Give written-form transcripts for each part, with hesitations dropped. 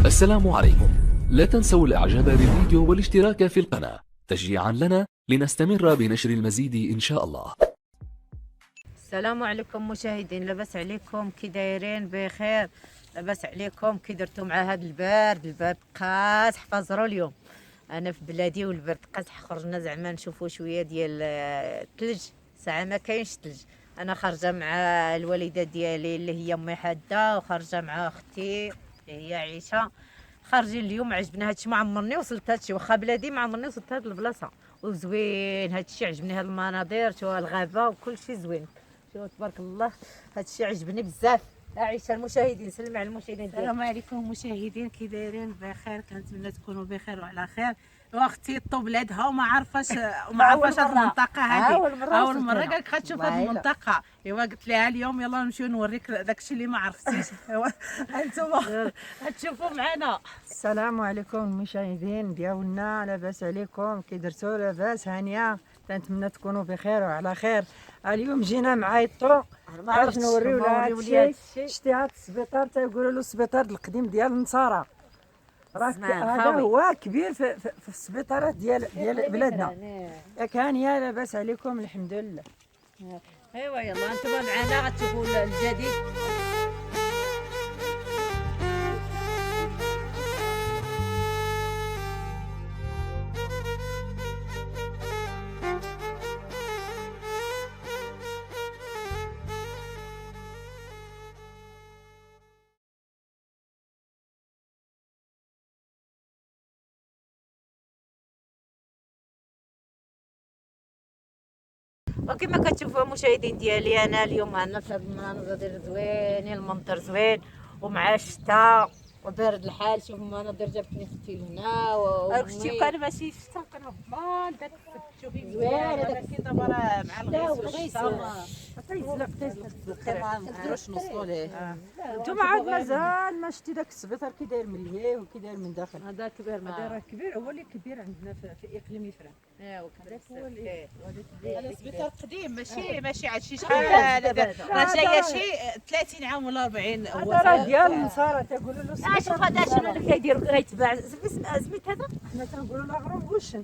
السلام عليكم. لا تنسوا الاعجاب بالفيديو والاشتراك في القناة تشجيعا لنا لنستمر بنشر المزيد ان شاء الله. السلام عليكم مشاهدين، لاباس عليكم؟ كي دايرين؟ بخير؟ لاباس عليكم؟ كي درتو مع هذا البرد قاصح فازرو اليوم. انا في بلادي والبرد قاصح، خرجنا زعما نشوفوا شويه ديال الثلج، ساعه ما كاينش ثلج. انا خارجه مع الوالده ديالي اللي هي امي حاده، وخارجه مع اختي اللي هي عيشه. خارجين اليوم، عجبنا هادشي، ما عمرني وصلت هادشي، واخا بلادي ما عمرني وصلت هاد البلاصه، وزوين هادشي، عجبني هاد المناظر، شو الغابه وكل شيء زوين، شو تبارك الله، هادشي عجبني بزاف. عائشه، المشاهدين سلمي على المشاهدين ديالك. السلام عليكم مشاهدين، كي دايرين؟ بخير، كنتمنى تكونوا بخير وعلى خير. واختي طو بلادها وما عارفاش هاد المنطقه هذه، اول مره قال لك غتشوف هاد المنطقه. ايوا قلت لها اليوم يلا نمشيو نوريك داكشي اللي ما عرفتيش. ايوا انتما غتشوفوا معنا. السلام عليكم المشاهدين ديالنا، لاباس عليكم؟ كي درتو؟ لاباس؟ هانيه؟ تنتمنى تكونوا بخير وعلى خير. اليوم جينا مع يطو باش نوريو لها هادشي. شتي هاد السبيطار تيقولوا له السبيطار القديم ديال النصارى، راك هذا هو كبير في السبيطارات ديال بلادنا. ياك هانيه؟ لاباس عليكم؟ الحمد لله. ايوا يلا انتما معنا غتشوفوا الجديد. وكما كتشوفوا المشاهدين ديالي، انا اليوم عندنا في هذا المناظر زوينين، المنظر زوين ومع الشتاء وبارد الحال. شوف المناظر، جابتني اختي لهنا اختي كان ماشي شتا، كان هبال داك شوفي زوين هذاك الشتا دابا راه مع الغيث تيزلق ما نقدروش نوصلوا ليه. نتوما عاد مازال ما شتي داك السبيطار كي داير من لهيه وكي داير من داخل. هذا كبير، هذا راه كبير، هو اللي كبير عندنا في اقليم يفران. ايوا هذا سبيطار قديم، ماشي عاد شي شحال، راه جايه شي 30 عام ولا 40. هذا راه ديال النصارى تيقولوا له. شوف هذا شنو اللي كيدير غيتباع سميت هذا، حنا تنقولوا له غروم بوشن.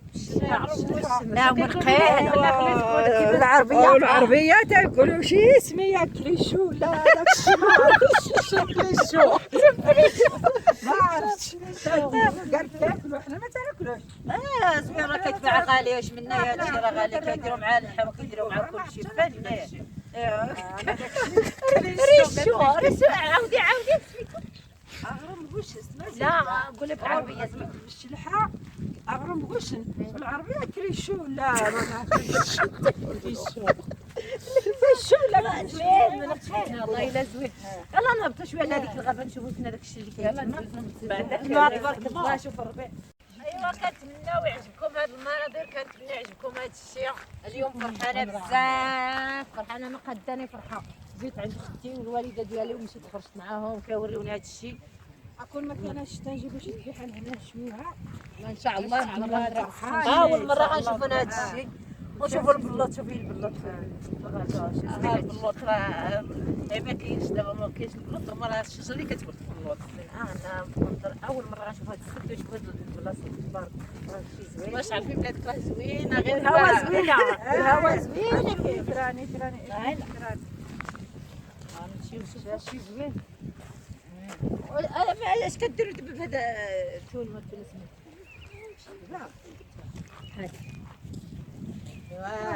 لا مرقين العربيه تيقولوا شي سميه كليشو، لا داك الشيء ما عرفتش. كليشو ما عرفتش، قال تاكلوا، حنا ما تاكلوش. زوين، راه كيتباع غالي، واش منا هادشي راه غالي، كيديروا مع اللحم وكيديروا مع كلشي فنان. ريشو عاودي سميتو اغرم بوشن. لا قول لي بالعربيه سميتو بالشلحه اغرم بوشن، بالعربيه كليشو. لا ما نعرفش. كليشو لا زوين، والله الا زوين. يلا نهبطوا شويه لهذيك الغابه نشوفوا فينا داك الشيء اللي كاين تما. تبارك الله، شوف الربيع. ايوا كنتمناو يعجبكم هاد المناظر، كنتمنى يعجبكم هاد الشيء. اليوم فرحانه بزاف، فرحانه ما قداني فرحه. جيت عند اختي والوالده ديالي ومشيت خرجت معاهم كيوريوني هاد الشيء. اكون ما كانش تنجيبوا شي ذبيحه لهنا شويها ان شاء الله اول مره غنشوفوا هاد الشيء، وشوفوا البلوط. شوفي البلوط هذا البلوط راه ما كاينش دابا، ما كاينش البلوط، هما راه الشجره اللي كتبرد في البلوط. انا اول مره غنشوف هاد السد وشوف هاد البلاصه تبارك الله، شي زوين. واش عارفين بلادك راه زوينه، غير الهوا زوينه، الهوا زوين. فراني نمشيو نشوفوا شي زوين. علاش كديروا دابا بهذا التول ما سميتو؟ لا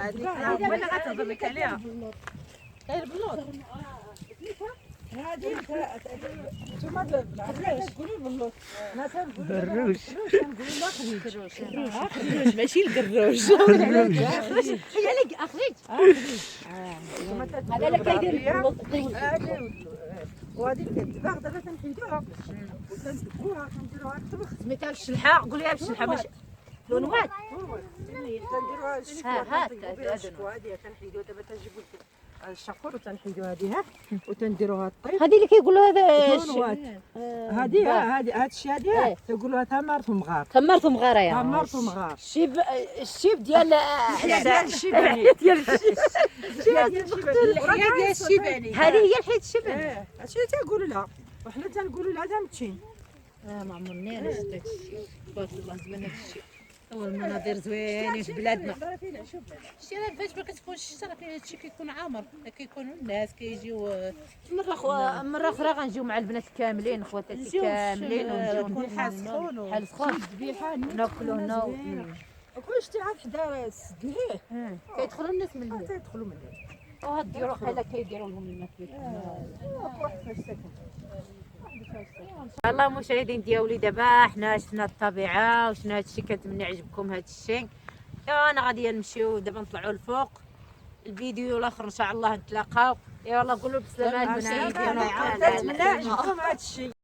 هذيك ولا غتهضر لك عليها غير البلوط. هذه انتوما بالعربيه تقولوا باللوط، حنا تنقولوا بالروش. القروش ماشي القروش. هي لك اخرج. هذا اللي كيدير باللوط. وهذه الدباغ دابا تنحيدوها وتنذبوها، كنديروها الطبخ. سميتها بالشلحه، قوليها بالشلحه ماشي لونوات. تنديروها هذه تنحيدوها دابا، تنجيبوا الشقور وتنحيدوا هذه وتنديروها الطيب. هذه اللي كيقولوا هذا هذا الشيء هذه تيقولوها تمرت ومغار. تمرت ومغاره يا تمرت ومغار. الشيب ديال الشيباني ديال الحياه ديال الشيباني. هذه هي الحياه الشيباني. هادشي اللي تيقولوا لها، وحنا تنقولوا لها تمتشين. ما عمرني شفت هذا الشيء. تبارك الله زوين هذا الشيء. هو المناظر زوينين في بلادنا. شتي راه فاش ما كتكونش الشتا راه هادشي كيكون عامر، كيكونوا الناس كيجيو مرة أخرى غنجيو مع البنات كاملين خواتاتي كاملين ونجيو حال سخون حال سخون ناكلو هنا كلشي تيعاد حدا السدليه كيدخلوا الناس من البلاد تيدخلوا من هنا. وهاد الديور وقيلا كيديروا لهم الماكله. واحد فاش ساكن الله مشاهدين ديالي دابا حنا شفنا الطبيعه وشفنا هادشي كنتمنى يعجبكم هادشي. ايوا انا غادي نمشيو دابا نطلعوا الفوق. الفيديو الاخر ان شاء الله نتلاقاو. يلا قولوا بسلامه المشاهدين. كنتمنى يعجبكم هادشي.